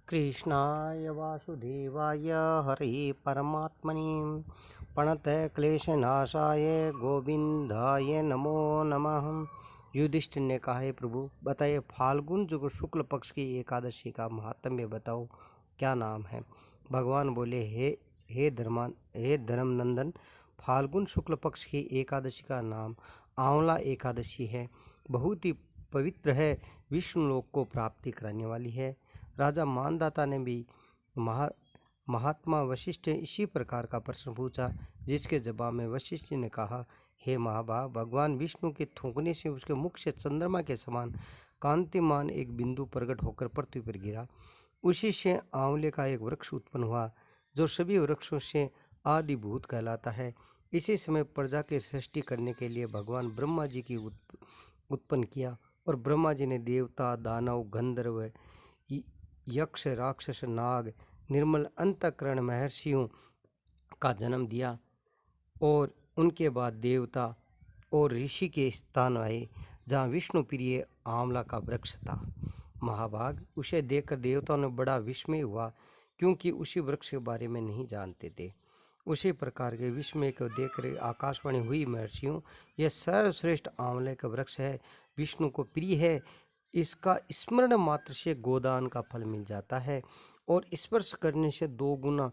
कृष्णाय वासुदेवाय हरे परमात्मने प्रणतक्लेशनाशाय गोविंदाय नमो नमः। युधिष्ठिर ने कहा, है प्रभु बताइए, फाल्गुन जो शुक्ल पक्ष की एकादशी का महात्म्य बताओ, क्या नाम है। भगवान बोले, हे धर्मनंदन, फाल्गुन शुक्ल पक्ष की एकादशी का नाम आंवला एकादशी है। बहुत ही पवित्र है, विष्णु लोक को प्राप्ति कराने वाली है। राजा मानदाता ने भी महात्मा वशिष्ठ इसी प्रकार का प्रश्न पूछा, जिसके जवाब में वशिष्ठ ने कहा, हे महाभाग, भगवान विष्णु के थूकने से उसके मुख से चंद्रमा के समान कांतिमान एक बिंदु प्रकट होकर पृथ्वी पर गिरा। उसी से आंवले का एक वृक्ष उत्पन्न हुआ, जो सभी वृक्षों से आदिभूत कहलाता है। इसी समय प्रजा की सृष्टि करने के लिए भगवान ब्रह्मा जी की उत्पन्न किया, और ब्रह्मा जी ने देवता, दानव, गंधर्व, यक्ष, राक्षस, नाग, निर्मल अंतःकरण महर्षियों का जन्म दिया, और उनके बाद देवता और ऋषि के स्थान आए, जहाँ विष्णु प्रिय आंवला का वृक्ष था। महाभाग, उसे देखकर देवताओं ने बड़ा विस्मय हुआ, क्योंकि उसी वृक्ष के बारे में नहीं जानते थे। उसी प्रकार के विस्मय को देखकर आकाशवाणी हुई, महर्षियों, यह सर्वश्रेष्ठ आंवले का वृक्ष है, विष्णु को प्रिय है। इसका स्मरण मात्र से गोदान का फल मिल जाता है, और स्पर्श करने से 2 गुना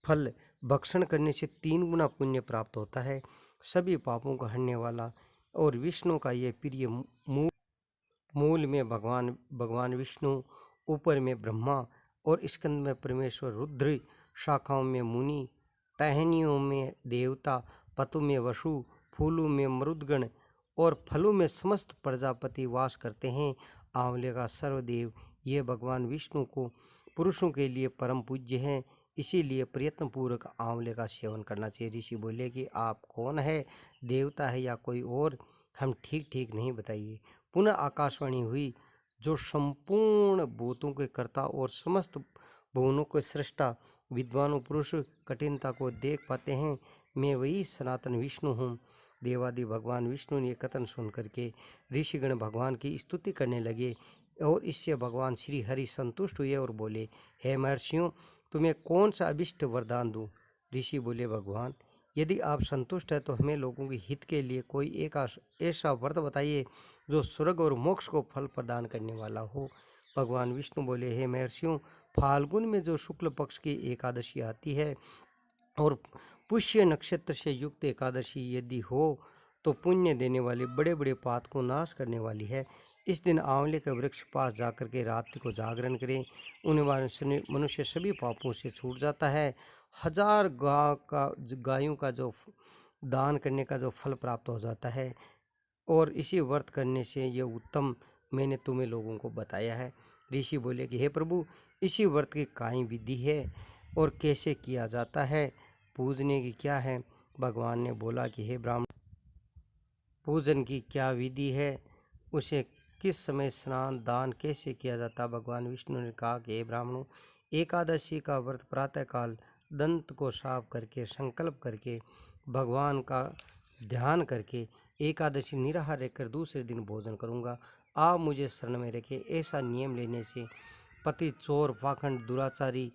फल, भक्षण करने से 3 गुना पुण्य प्राप्त होता है। सभी पापों को हरने वाला और विष्णु का ये प्रिय मूल में भगवान विष्णु, ऊपर में ब्रह्मा और स्कंद में परमेश्वर रुद्र, शाखाओं में मुनि, टहनियों में देवता, पतों में वसु, फूलों में मरुदगण और फलों में समस्त प्रजापति वास करते हैं। आंवले का सर्वदेव ये भगवान विष्णु को पुरुषों के लिए परम पूज्य हैं, इसीलिए प्रयत्नपूर्वक आंवले का सेवन करना चाहिए। ऋषि बोले कि आप कौन है, देवता है या कोई और, हम ठीक नहीं बताइए। पुनः आकाशवाणी हुई, जो संपूर्ण भूतों के कर्ता और समस्त भुवनों के सृष्टा विद्वानों पुरुष कठिनता को देख पाते हैं, मैं वही सनातन विष्णु हूँ। देवादि भगवान विष्णु ने कथन सुन करके ऋषिगण भगवान की स्तुति करने लगे, और इससे भगवान श्री हरि संतुष्ट हुए और बोले, हे महर्षियों, तुम्हें कौन सा अभिष्ट वरदान दूं। ऋषि बोले, भगवान, यदि आप संतुष्ट हैं तो हमें लोगों के हित के लिए कोई एक ऐसा व्रत बताइए जो स्वर्ग और मोक्ष को फल प्रदान करने वाला हो। भगवान विष्णु बोले, हे महर्षियों, फाल्गुन में जो शुक्ल पक्ष की एकादशी आती है और पुष्य नक्षत्र से युक्त एकादशी यदि हो, तो पुण्य देने वाले बड़े बड़े पाप को नाश करने वाली है। इस दिन आंवले के वृक्ष पास जाकर के रात्रि को जागरण करें, उन्हें मनुष्य सभी पापों से छूट जाता है। 1000 गायों का जो दान करने का जो फल प्राप्त हो जाता है, और इसी व्रत करने से यह उत्तम मैंने तुम्हें लोगों को बताया है। ऋषि बोले कि हे प्रभु, इसी व्रत की काई विधि है और कैसे किया जाता है, पूजने की क्या है। भगवान ने बोला कि हे ब्राह्मण, पूजन की क्या विधि है, उसे किस समय स्नान दान कैसे किया जाता। भगवान विष्णु ने कहा कि हे ब्राह्मणों, एकादशी का व्रत प्रातःकाल दंत को साफ करके संकल्प करके भगवान का ध्यान करके एकादशी निराहार रहकर दूसरे दिन भोजन करूंगा। आप मुझे शरण में रखें। ऐसा नियम लेने से पति चोर, पाखंड, दुराचारी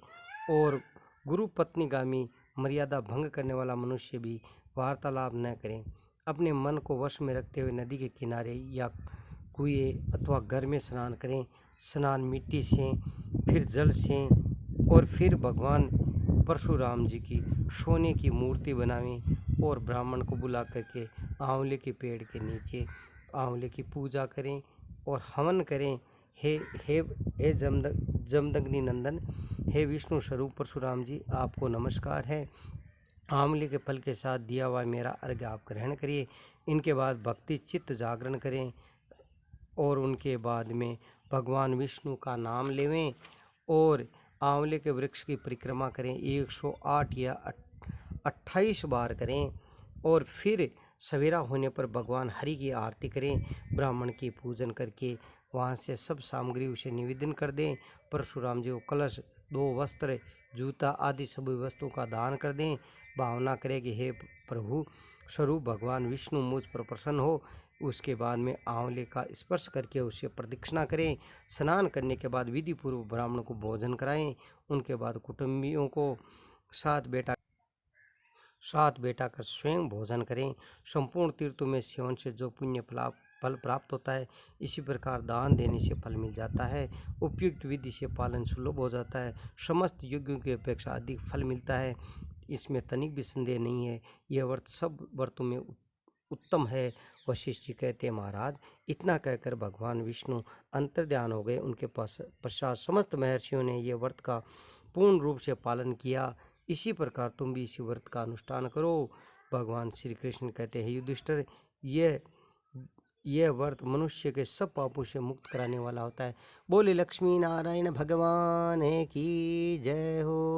और गुरु पत्नीगामी मर्यादा भंग करने वाला मनुष्य भी वार्तालाप न करें। अपने मन को वश में रखते हुए नदी के किनारे या कुएं अथवा घर में स्नान करें। स्नान मिट्टी से, फिर जल से, और फिर भगवान परशुराम जी की सोने की मूर्ति बनावें और ब्राह्मण को बुला करके आंवले के पेड़ के नीचे आंवले की पूजा करें और हवन करें। हे जमदग्नि नंदन, हे विष्णु स्वरूप परशुराम जी, आपको नमस्कार है। आंवले के फल के साथ दिया हुआ मेरा अर्घ्य आप ग्रहण करिए। इनके बाद भक्ति चित्त जागरण करें और उनके बाद में भगवान विष्णु का नाम लेवें और आंवले के वृक्ष की परिक्रमा करें। 108 या 28 बार करें, और फिर सवेरा होने पर भगवान हरि की आरती करें। ब्राह्मण की पूजन करके वहाँ से सब सामग्री उसे निवेदन कर दें। परशुराम जी को कलश, 2 वस्त्र, जूता आदि सभी वस्तुओं का दान कर दें। भावना करें कि हे प्रभु स्वरूप भगवान विष्णु मुझ पर प्रसन्न हो। उसके बाद में आंवले का स्पर्श करके उससे प्रदक्षिणा करें। स्नान करने के बाद विधि पूर्व ब्राह्मण को भोजन कराएं। उनके बाद कुटुंबियों को साथ बैठा कर स्वयं भोजन करें। संपूर्ण तीर्थों में सेवन से जो पुण्य फल प्राप्त होता है, इसी प्रकार दान देने से फल मिल जाता है। उपयुक्त विधि से पालन सुलभ हो जाता है। समस्त यज्ञों की अपेक्षा अधिक फल मिलता है, इसमें तनिक भी संदेह नहीं है। यह व्रत सब व्रतों में उत्तम है। वशिष्ठ जी कहते हैं, महाराज इतना कहकर भगवान विष्णु अंतर्ध्यान हो गए। उनके पश्चात समस्त महर्षियों ने यह व्रत का पूर्ण रूप से पालन किया। इसी प्रकार तुम भी इसी व्रत का अनुष्ठान करो। भगवान श्री कृष्ण कहते हैं, युधिष्ठिर यह व्रत मनुष्य के सब पापों से मुक्त कराने वाला होता है। बोले लक्ष्मी नारायण भगवान की जय हो।